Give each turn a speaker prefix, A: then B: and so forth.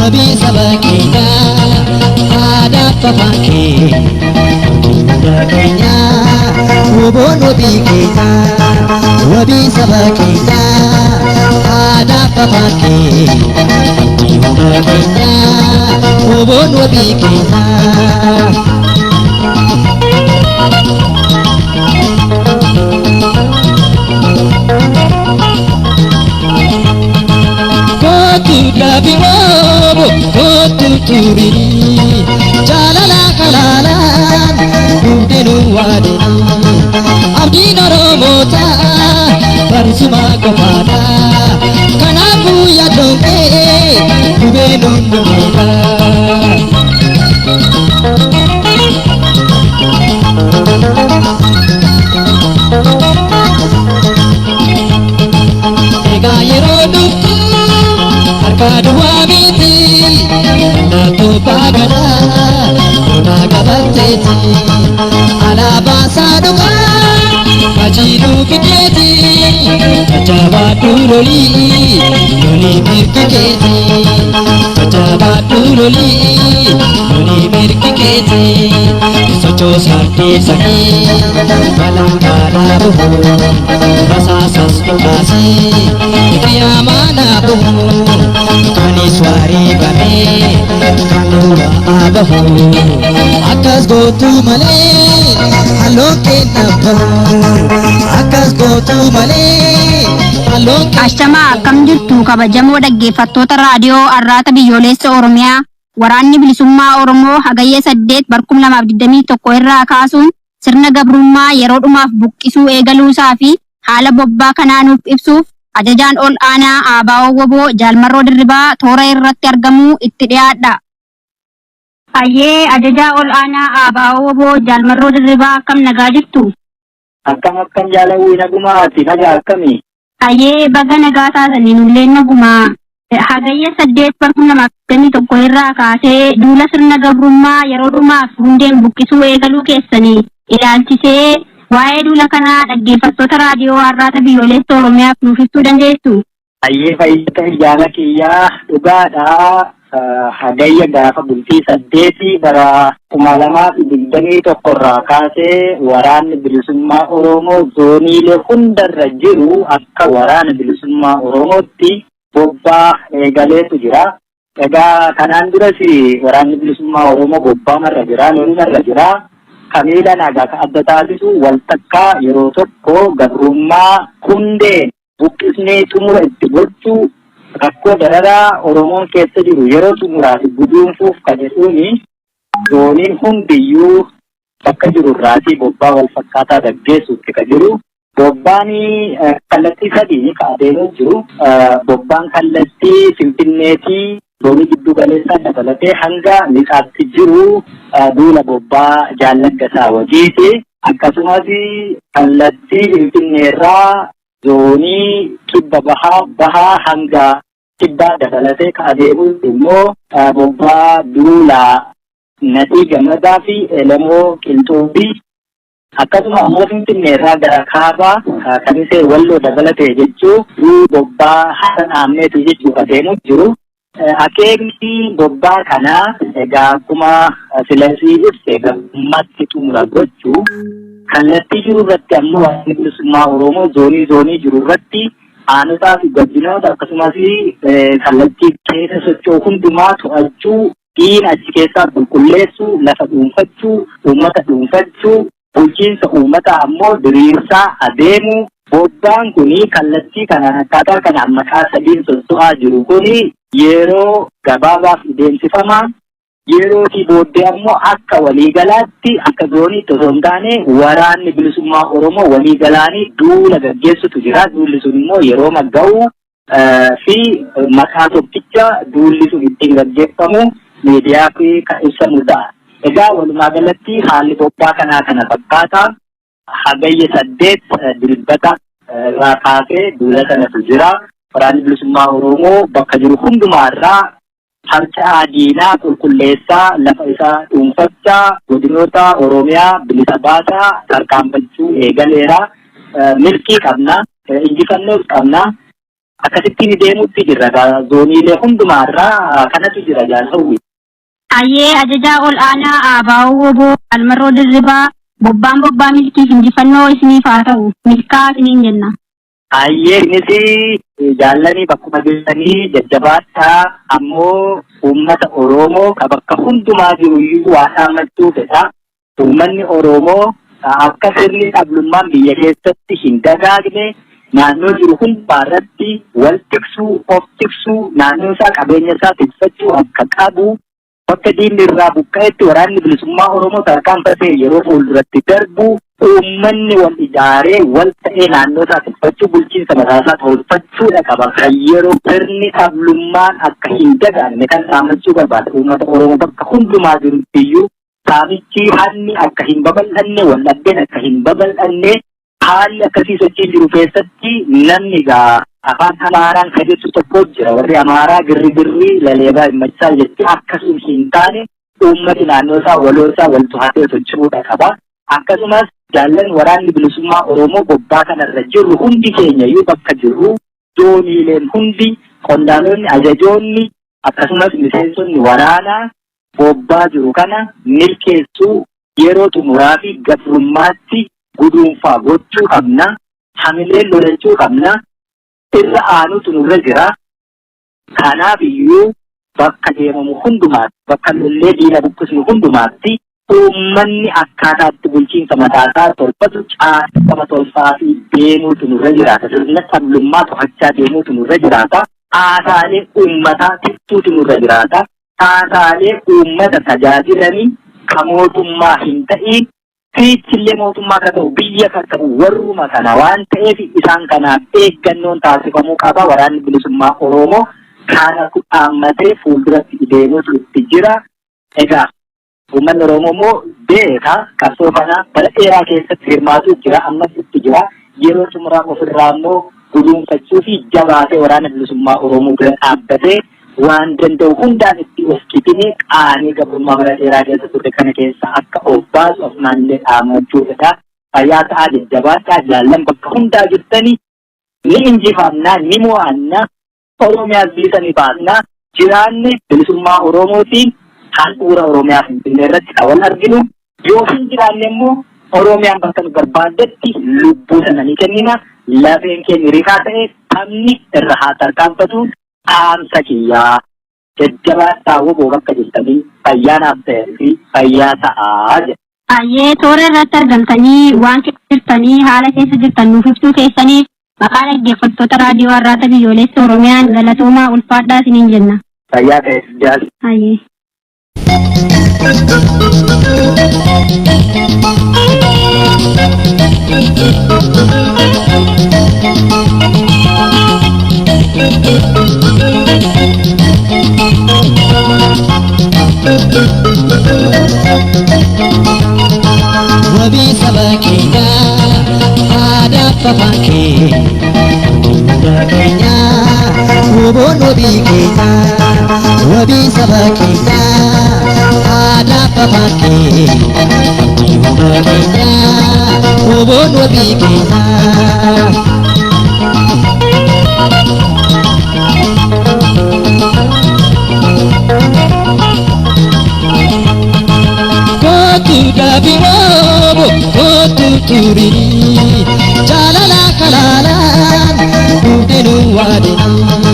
A: Wabi sabakina ada papake Mudakenya Wobon wabi kita Wabi sabakina ada papake Mudakenya Wobon wabi kita Labi wabo kotu turi jalala kalalan kudenu wadeni abdi noromota barisuma kepada kanaku ya dongke kubenu numita ega yerodu Kadua miti Natu pagada Naga bakteti Ala basa duka Kajiru kiteti Kajaba turoli Nuni mirkiketi Kajaba turoli Nuni mirkiketi Socho sarti saki Balang kada buhu Rasa sastu kasi Ikiyamana buhu Kaniswari bame Kanura abahu Akas gotu male Haloke nabahu Akas gotu male Haloke
B: Ashama akkam jirtu kabajamoo dhaggeeffattoota raadiyoo Arraata Biyyoolessa Oromiyaa Waraanni Bilisummaa Oromoo hagayya 8 2021 irraa kaasuun sirna gabrummaa yeroo dhumaaf buqqisuu eegaluusaa fi haala bobbaa kanaanuuf ibsuuf Ajajaan ol aanaa Abaawoo Woboo Jaalmarroo Dirribaa toora irratti argamuu itti dhiyaadha. Ayyee ajajaa ol aanaa Abaawoo Woboo Jaalmarroo Dirribaa akkam nagaa jirtu?
C: Akkam jaalawuu nagumaati nagaa akkamii?
B: Ayyee baga nagaa taasanii nullee nagumaa. Hagayya 8 2021 irraa kaasee duula sirna gabrummaa yeroo dhumaaf hundeen buqqisuu eegaluu keessanii ilaalchisee waa'ee duula kanaa dhaggeeffattoota raadiyoo Arraata Biyyoolessa Oromiyaaf nuuf ibsuu dandeessu?
C: Ayyee fayyada jaala kiyyaa dhugaadhaa hagayya gaafa bultii 8 bara 2021 irraa kaasee waraanni bilisummaa Oromoo zooniilee hundarra jiru akka waraana bilisummaa Oromootti bobbaa eegaleetu jira. Egaa kanaan duras waraanni bilisummaa Oromoo bobbaa marra jira, lolumarra jira. Kamiila nagaa ka adda taasisu waltakkaa yeroo tokko gabrummaa hundee buqqisnee xumura itti gochuu rakkoo dararaa Oromoon keessa jiru yeroo xumuraaf guduunfuuf kajedhuuni zooniin hundiyyuu bakka jiru irraatii bobbaa wal fakkaataa gaggeessuutti ka jiru. Bobbaan kallattii sadii ka adeemuu jiru. Bobbaan kallattii Finfinneetii zoonii giddu galeessaa dabalatee hanga lixaatti jiru duula bobbaa Jaalladdasaa Wajiiti. Akkasumas kallattii Finfinneerraa zoonii kibba bahaa hanga kibbaa dabalatee ka adeemuu immoo bobbaa duula Nadhii Gammadaa fi Elemoo Qilxuubii. Akkasuma ammoo Finfinneerraa gara kaabaa Kamisee Walloo dabalatee jechuu bobbaa Hasan Ahmeetu jechuu adeemuu jiru. Akeekni bobbaa kanaa egaa akkuma filasii ibse gammatti xumura gochuu kallattii jiru irratti ammoo waraanni bilisummaa Oromoo zoonii jiru irratti aanotaa fi godinoota akkasumas kallattii keessa socho'u hundumaa to'achuu diina achi keessaa qulqulleessuu lafa dhuunfachuu uummata dhuunfachuu bulchiinsa uummataa ammoo diriirsaa adeemuu. Bobbaan kuni kallattii kanaan akkaataa kanaan maqaa sadiin socho'aa jiru kuni yeroo gabaabaaf deemsifama. Yerootii booddee ammoo akka waliigalaatti akka zooniitti osoo hin taane waraanni bilisummaa Oromoo waliigalaanii duula gaggeessutu jira. Duulli sun immoo yeroo magga'u fi maqaa tokkicha duulli sun ittiin gaggeeffamu miidiyaa fi kan ibsamu ta'a. Egaa walumaa galatti haalli bobbaa kanaa kana fakkaata. Hagayya 8 dilbata irraa kaasee duula kanatu jira. Waraanni bilisummaa Oromoo bakka jiru hundumaarraa harca'aa diinaa qulqulleessaa lafa isaa dhuunfachaa godinoota Oromiyaa bilisa baasaa tarkaanfachuu eegaleera. Milkii qabna, injifannoos qabna. akkasittiin deemuutti jirra zooniilee hundumaarraa kanatu jira jaalawwi.
B: Ayyee ajajaa ol aanaa Abaawuu Oboo Almarroo Dirribaa bobbaa milkiif injifannoo isiniif haa ta'u milkaa isiniin jenna.
C: Ayyee innis jaallanii bakkuma jirtanii jajjabaadhaa ammoo uummata Oromoo ka bakka hundumaa jiruyyuu waa dhaammachuu fedha. Uummanni Oromoo akka sirni dhablummaan biyya keessatti hin dagaagne naannoo jiru hundumaa irratti wal tiksuu of tiksuu naannoo isaa qabeenya isaa tiksachuu akka qabu bakka diinni irraa buqqa'etti waraanni bilisummaa Oromoo tarkaanfatee yeroo fuulduratti darbu uummanni wal ijaaree wal ta'ee naannoo isaa tiksachuu bulchiinsa mataasaa tolfachuudha qaba. Kan yeroo sirni dhablummaan akka hin dagaagne kan dhaammachuu barbaada uummata Oromoo bakka hundumaa jirutti saamichi hanni akka hin babal'anne wallabdeen akka hin babal'anne haalli akkasii sochii jiru keessatti namni gaa afaan Amaaraan kan jettu tokko jira warri Amaaraa girri laleebaa himmachisaa jetti akkasuma hin taane uummati naannoo isaa waloo isaa wal to'atee socho'uudha qaba. Akkasumas jaallan waraanni bilisummaa Oromoo bobbaa kanarra jirru hundi keenya iyyuu bakka jirru dooniileen hundi qondaalonni ajajoonni akkasumas miseensonni waraanaa bobbaa jiru kana milkeessuu yeroo xumuraa fi gabrummaatti guduunfaa gochuu qabna. Hamilee lolachuu qabna. Irra aanutu nurra jira. Kanaaf iyyuu bakka deemamu hundumaatti bakka lollee diina buqqisnu hundumaatti uummanni akkaataatti bulchiinsa mataasaa tolfatu caasifama tolfaa fi deemuutu nurra jiraata. Sirna dhablummaa to'achaa deemuutu nurra jiraata. Haasaalee uummataa tiksuutu nurra jiraata. Haasaalee uummata tajaajilanii kan mootummaa hin ta'iin fiichillee mootummaa kan ta'u biyya kan ta'u warruma kana waan ta'eef isaan kanaaf eeggannoon taasifamuu qaba. Waraanni bilisummaa Oromoo kana dhaammatee fuulduratti deemuutu itti jira. Egaa uummanni Oromoo immoo beeka qabsoo kana bara dheeraa keessatti hirmaatu jira ammas itti jira. Yeroo xumuraa ofirraa immoo guduunfachuu fi jabaatee waraana bilisummaa Oromoo bira dhaabbatee waan danda'u hundaan itti of kibinee qaanii gabrummaa bara dheeraa keessa turre kana keessa akka of baasu of naannoo dhaammachuudha. Fayyaa ta'aa jajjabaadhaa jaallan bakka hundaa jirtanii ni injifamnaa ni mo'annaa Oromiyaas bilisanii baasnaa jiraanne bilisummaa Oromootiin handhuura Oromiyaa Finfinnee irratti kan wal arginu yoo hin jiraanne immoo Oromiyaan bakka nu barbaadetti lubbuu sana ni kennina. Lafeen keenya rikaa ta'e taphni irra haa tarkaanfatu. Dhaamsa kiyyaa jajjabaadhaa woboo bakka jirtanii fayyaanaaf ta'ee fi fayyaa ta'aa jedha.
B: Ayyee toora irratti argamtanii waan jirtanii haala keessa jirtan nuuf ibsuu keessanii maqaa dhaggeeffattoota raadiyoo Arraata Biyyoolessa Oromiyaan galatoomaa ulfaadhaa isiniin jenna.
C: Fayyaa ta'eef jaal.
B: Ayyee.
A: Wabii saba keenyaa aadaa fafankee hunda keenyaa woboon wabii keenyaa wabii saba keenyaa aadaa fafankee hunda keenyaa woboon wabii keenyaa. Dabirobo kotu turi jalala kalalan udenu wadeni